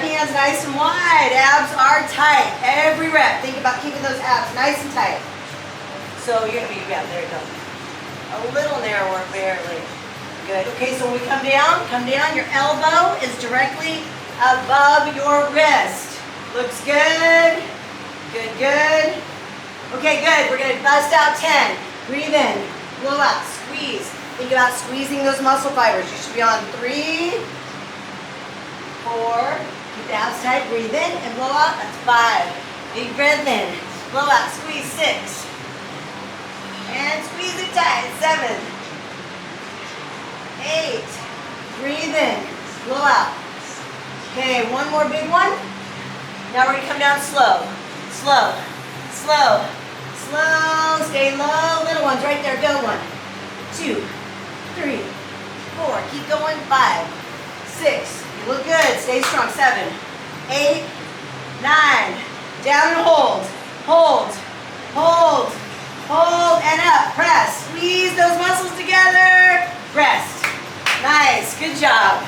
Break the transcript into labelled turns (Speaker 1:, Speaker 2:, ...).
Speaker 1: Yeah, hands nice and wide. Abs are tight. Every rep. Think about keeping those abs nice and tight. So you're going to be, yeah, there you go. A little narrower, barely. Good. Okay, so when we come down, your elbow is directly above your wrist. Looks good. Good, good. Okay, good. We're going to bust out 10. Breathe in. Blow out. Squeeze. Think about squeezing those muscle fibers. You should be on 3, 4. Keep the abs tight. Breathe in and blow out. That's 5. Big breath in. Blow out. Squeeze. 6. And squeeze it tight. 7. 8. Breathe in. Blow out. Okay, one more big one. Now we're going to come down slow. Slow. Slow. Slow. Stay low. Little ones right there. Go. 1, 2, 3, 4. Keep going. 5, 6. You look good. Stay strong. 7, 8, 9. Down and hold. Hold. Hold. Hold and up. Press. Squeeze those muscles together. Rest. Nice. Good job.